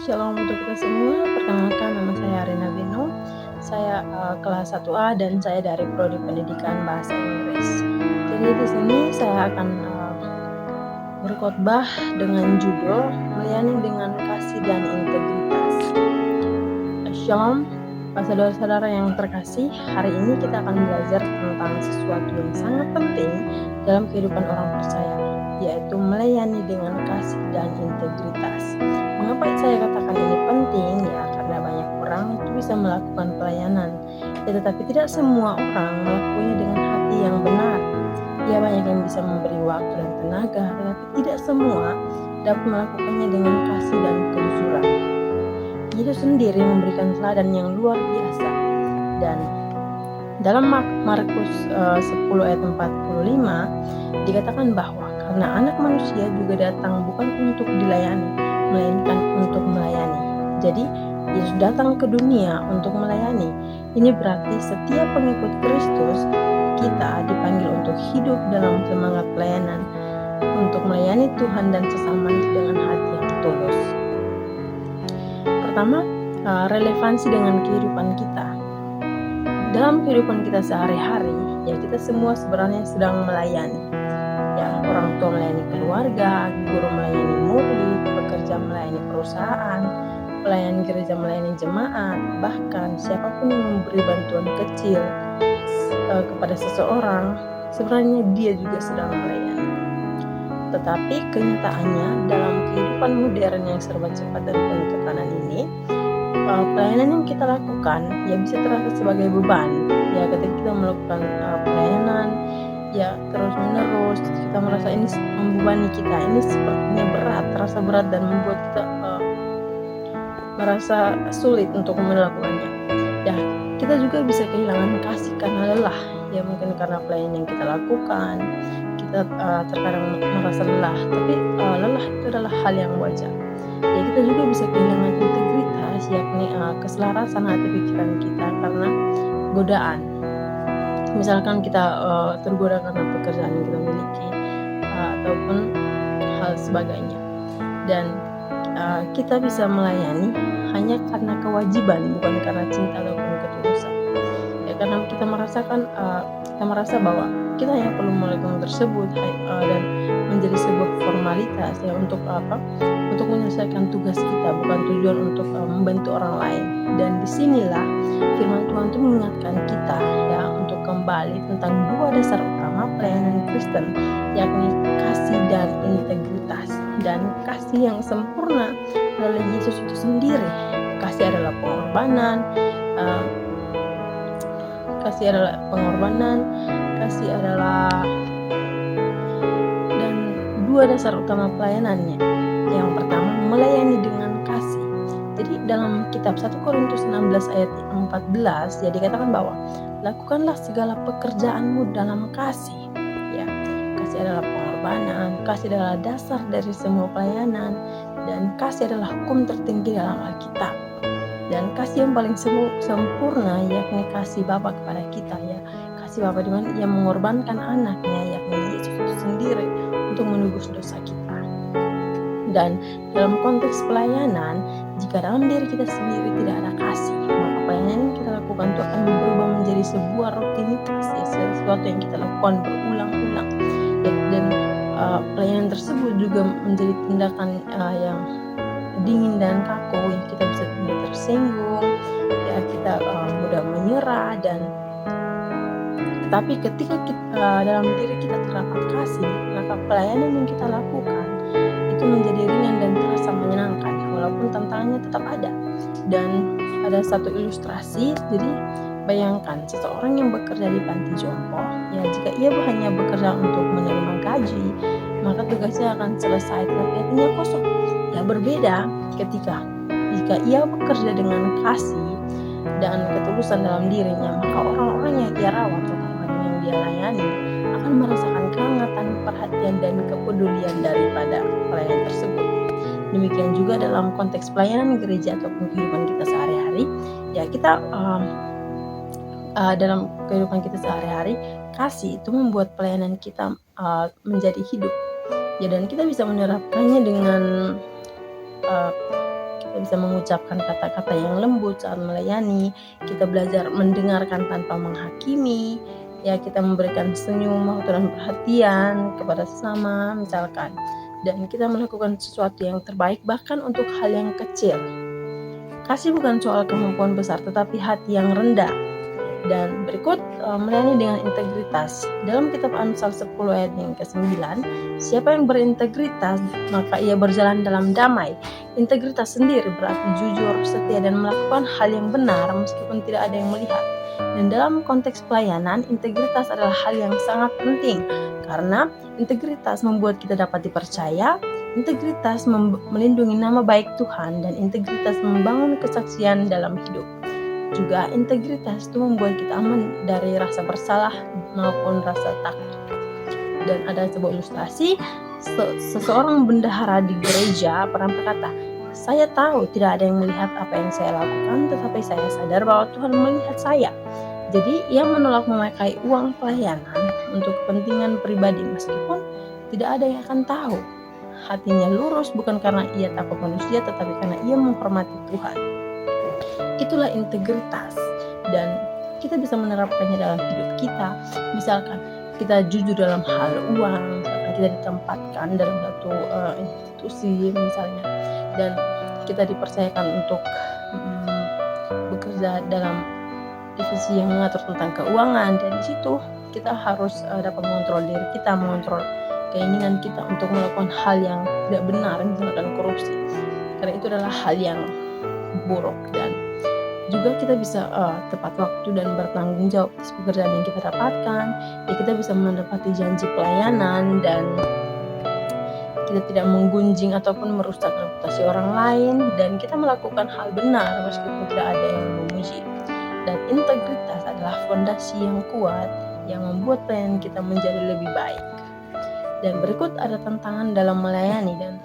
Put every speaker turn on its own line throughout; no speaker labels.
Shalom untuk kita semua. Perkenalkan, nama saya Arina Beno. Saya kelas 1A dan saya dari Prodi Pendidikan Bahasa Inggris. Jadi di sini saya akan berkhotbah dengan judul Melayani dengan Kasih dan Integritas. Shalom, saudara-saudara yang terkasih. Hari ini kita akan belajar tentang sesuatu yang sangat penting dalam kehidupan orang percaya, yaitu melayani dengan kasih dan integritas. Mengapa saya katakan ini penting? Ya, karena banyak orang itu bisa melakukan pelayanan, tetapi tidak semua orang melakukannya dengan hati yang benar. Ya, banyak yang bisa memberi waktu dan tenaga, tetapi tidak semua dapat melakukannya dengan kasih dan kejujuran. Yesus sendiri memberikan teladan yang luar biasa, dan dalam Markus 10 ayat 45 dikatakan bahwa karena anak manusia juga datang bukan untuk dilayani, melainkan untuk melayani. Jadi Yesus datang ke dunia untuk melayani. Ini berarti setiap pengikut Kristus kita dipanggil untuk hidup dalam semangat pelayanan, untuk melayani Tuhan dan sesama dengan hati yang tulus. Pertama, relevansi dengan kehidupan kita. Dalam kehidupan kita sehari-hari, ya kita semua sebenarnya sedang melayani. Ya, orang tua melayani keluarga, guru melayani murid, pekerja melayani perusahaan, pelayan gereja melayani jemaat, bahkan siapapun yang memberi bantuan kecil kepada seseorang, sebenarnya dia juga sedang melayani. Tetapi kenyataannya dalam kehidupan modern yang serba cepat dan penuh tekanan ini, pelayanan yang kita lakukan ya bisa terasa sebagai beban. Ya, ketika kita melakukan pelayanan ya terus menerus, kita merasa ini membebani kita, ini sepertinya berat, terasa berat dan membuat kita merasa sulit untuk melakukannya. Ya, kita juga bisa kehilangan kasih karena lelah. Ya, mungkin karena pelayanan yang kita lakukan, kita terkadang merasa lelah, tapi lelah itu adalah hal yang wajar. Ya, kita juga bisa kehilangan integritas, yakni keselarasan hati pikiran kita karena godaan. Misalkan kita tergoda karena pekerjaan yang kita miliki ataupun hal sebagainya, dan kita bisa melayani hanya karena kewajiban, bukan karena cinta ataupun ketulusan. Ya, karena kita merasa bahwa kita hanya perlu melakukan tersebut dan menjadi sebuah formalitas ya untuk apa? Untuk menyelesaikan tugas kita, bukan tujuan untuk membantu orang lain. Dan disinilah firman Tuhan itu mengingatkan kita ya untuk kembali tentang dua dasar utama pelayanan Kristen, yakni kasih dan integritas. Dan kasih yang sempurna oleh Yesus itu sendiri. Kasih adalah pengorbanan, kasih adalah dan dua dasar utama pelayanannya. Yang pertama, melayani dengan kasih. Jadi dalam kitab 1 Korintus 16 ayat 14 ya dikatakan bahwa lakukanlah segala pekerjaanmu dalam kasih. Ya, kasih adalah pengorbanan, kasih adalah dasar dari semua pelayanan, dan kasih adalah hukum tertinggi dalam Alkitab. Dan kasih yang paling sempurna yakni kasih Bapa kepada kita ya. Kasih Bapa di mana Ia mengorbankan anaknya yakni Yesus itu sendiri untuk menebus dosa kita. Dan dalam konteks pelayanan, jika dalam diri kita sendiri tidak ada kasih, maka pelayanan yang kita lakukan itu akan berubah menjadi sebuah rutinitas ya, sesuatu yang kita lakukan berulang-ulang. Dan pelayanan tersebut juga menjadi tindakan yang dingin dan kaku, yang kita bisa mudah tersinggung, ya kita mudah menyerah. Dan tetapi ketika dalam diri kita terdapat kasih, maka pelayanan yang kita lakukan itu menjadi ringan dan terasa menyenangkan, walaupun tantangannya tetap ada. Dan ada satu ilustrasi, jadi bayangkan seseorang yang bekerja di panti jompo, ya jika ia hanya bekerja untuk menerima gaji, maka tugasnya akan selesai tetapi hatinya kosong. Ya, berbeda jika ia bekerja dengan kasih dan ketulusan dalam dirinya, maka orang-orang yang ia rawat, orang-orang yang dia layani akan merasakan kehangatan, perhatian dan kepedulian daripada pelayan tersebut. Demikian juga dalam konteks pelayanan gereja ataupun kehidupan kita sehari-hari, ya kita dalam kehidupan kita sehari-hari, kasih itu membuat pelayanan kita menjadi hidup. Ya, dan kita bisa menerapkannya dengan bisa mengucapkan kata-kata yang lembut saat melayani, kita belajar mendengarkan tanpa menghakimi, ya kita memberikan senyum, waktu dan perhatian kepada sesama misalkan, dan kita melakukan sesuatu yang terbaik bahkan untuk hal yang kecil. Kasih bukan soal kemampuan besar tetapi hati yang rendah. Dan berikut melayani dengan integritas. Dalam kitab Amsal 10 ayat yang ke-9, siapa yang berintegritas maka ia berjalan dalam damai. Integritas sendiri berarti jujur, setia dan melakukan hal yang benar meskipun tidak ada yang melihat. Dan dalam konteks pelayanan, integritas adalah hal yang sangat penting karena integritas membuat kita dapat dipercaya, integritas melindungi nama baik Tuhan, dan integritas membangun kesaksian dalam hidup. Juga integritas itu membuat kita aman dari rasa bersalah maupun rasa takut. Dan ada sebuah ilustrasi, seseorang bendahara di gereja pernah berkata, saya tahu tidak ada yang melihat apa yang saya lakukan, tetapi saya sadar bahwa Tuhan melihat saya. Jadi ia menolak memakai uang pelayanan untuk kepentingan pribadi meskipun tidak ada yang akan tahu. Hatinya lurus bukan karena ia takut manusia, tetapi karena ia menghormati Tuhan. Itulah integritas, dan kita bisa menerapkannya dalam hidup kita. Misalkan kita jujur dalam hal uang, misalkan kita ditempatkan dalam satu institusi misalnya, dan kita dipercayakan untuk bekerja dalam divisi yang mengatur tentang keuangan, dan di situ kita harus dapat mengontrol diri kita, mengontrol keinginan kita untuk melakukan hal yang tidak benar, misalkan korupsi, karena itu adalah hal yang buruk. Dan juga kita bisa tepat waktu dan bertanggung jawab atas pekerjaan yang kita dapatkan. Ya, kita bisa menepati janji pelayanan dan kita tidak menggunjing ataupun merusak reputasi orang lain, dan kita melakukan hal benar meskipun tidak ada yang memuji. Dan integritas adalah fondasi yang kuat yang membuat pelayanan kita menjadi lebih baik. Dan berikut ada tantangan dalam melayani, dan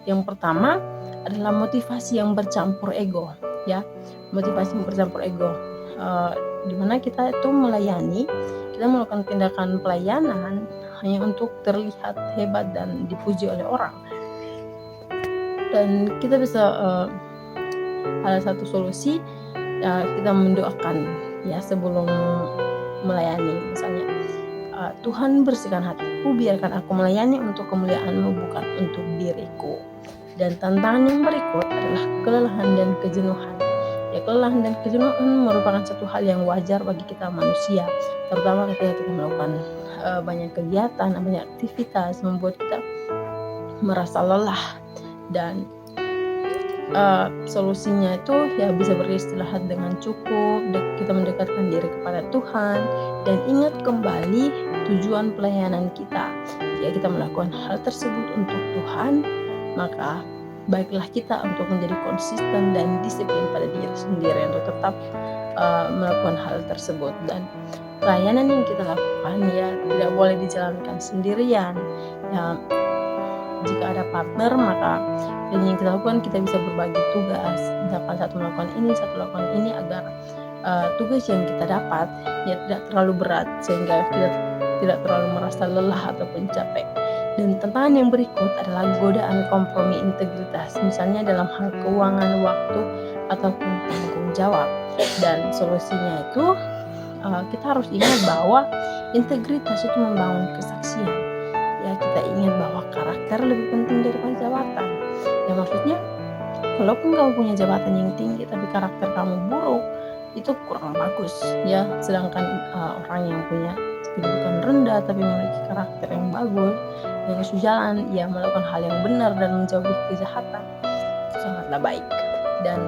yang pertama adalah motivasi yang bercampur ego. Ya, motivasi yang bercampur ego, dimana kita itu melayani, kita melakukan tindakan pelayanan hanya untuk terlihat hebat dan dipuji oleh orang. Dan kita bisa ada satu solusi, kita mendoakan ya sebelum melayani, misalnya Tuhan bersihkan hatiku, biarkan aku melayani untuk kemuliaan-Mu bukan untuk diriku. Dan tantangan yang berikut adalah kelelahan dan kejenuhan. Ya, kelelahan dan kejenuhan merupakan satu hal yang wajar bagi kita manusia, terutama ketika kita melakukan banyak kegiatan, banyak aktivitas, membuat kita merasa lelah. Dan solusinya itu ya bisa beristirahat dengan cukup, kita mendekatkan diri kepada Tuhan, dan ingat kembali tujuan pelayanan kita. Ya, kita melakukan hal tersebut untuk Tuhan, maka baiklah kita untuk menjadi konsisten dan disiplin pada diri sendiri untuk tetap melakukan hal tersebut. Dan pelayanan yang kita lakukan ya tidak boleh dijalankan sendirian. Ya, jika ada partner, maka yang kita lakukan, kita bisa berbagi tugas. Misalkan satu melakukan ini, satu melakukan ini, agar tugas yang kita dapat ya tidak terlalu berat sehingga kita tidak terlalu merasa lelah ataupun capek. Dan tantangan yang berikut adalah godaan kompromi integritas, misalnya dalam hal keuangan, waktu, ataupun tanggung jawab. Dan solusinya itu kita harus ingat bahwa integritas itu membangun kesaksian. Ya, kita ingat bahwa karakter lebih penting daripada jabatan. Ya, maksudnya walaupun kamu punya jabatan yang tinggi tapi karakter kamu buruk, itu kurang bagus ya. Sedangkan orang yang punya kedudukan rendah tapi memiliki karakter yang bagus, yang sejalan, ya melakukan hal yang benar dan menjauhi kejahatan, itu sangatlah baik. Dan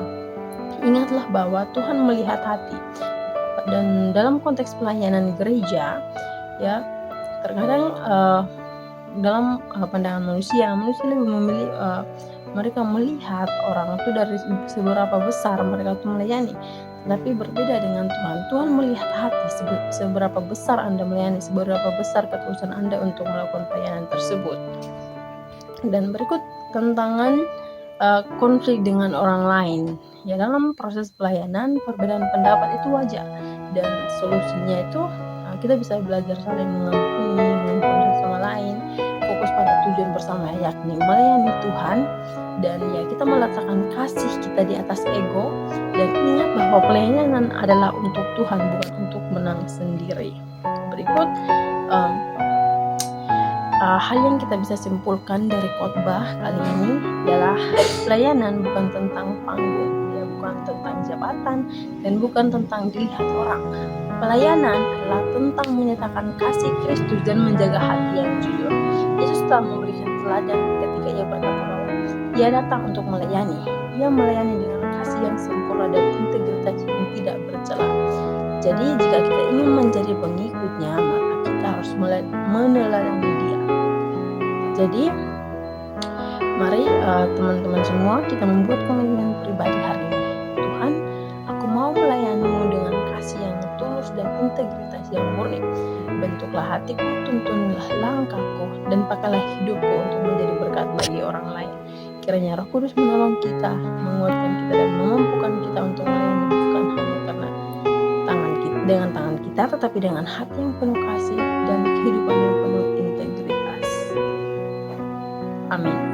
ingatlah bahwa Tuhan melihat hati. Dan dalam konteks pelayanan gereja, ya terkadang dalam pandangan manusia lebih memilih mereka melihat orang itu dari seberapa besar mereka itu melayani. Tapi berbeda dengan Tuhan. Tuhan melihat hati, seberapa besar Anda melayani, seberapa besar ketulusan Anda untuk melakukan pelayanan tersebut. Dan berikut tantangan konflik dengan orang lain. Ya, dalam proses pelayanan perbedaan pendapat itu wajar, dan solusinya itu kita bisa belajar saling mengampuni satu sama lain, fokus pada tujuan bersama yakni melayani Tuhan, dan ya kita meletakkan kasih kita di atas ego, dan ingat bahwa pelayanan adalah untuk Tuhan, bukan untuk menang sendiri. Berikut hal yang kita bisa simpulkan dari khotbah kali ini adalah pelayanan bukan tentang panggung, ya, bukan tentang jabatan, dan bukan tentang dilihat orang. Pelayanan adalah tentang menyatakan kasih Kristus dan menjaga hati yang jujur. Yesus telah memberikan teladan ketika ia berkata bahwa ia datang untuk melayani. Ia melayani dengan kasih yang sempurna dan integritas yang tidak bercela. Jadi jika kita ingin menjadi pengikutnya, maka kita harus meneladani dia. Jadi mari teman-teman semua kita membuat komitmen pribadi hari ini. Tuhan, aku mau melayanimu dengan kasih yang tulus dan integritas yang murni. Bentuklah hatiku, tuntunlah langkahku, dan pakailah hidupku untuk menjadi berkat bagi orang lain. Kiranya Roh Kudus menolong kita, menguatkan kita, dan memampukan kita untuk melayani bukan hanya karena dengan tangan kita, tetapi dengan hati yang penuh kasih dan kehidupan yang penuh integritas. Amin.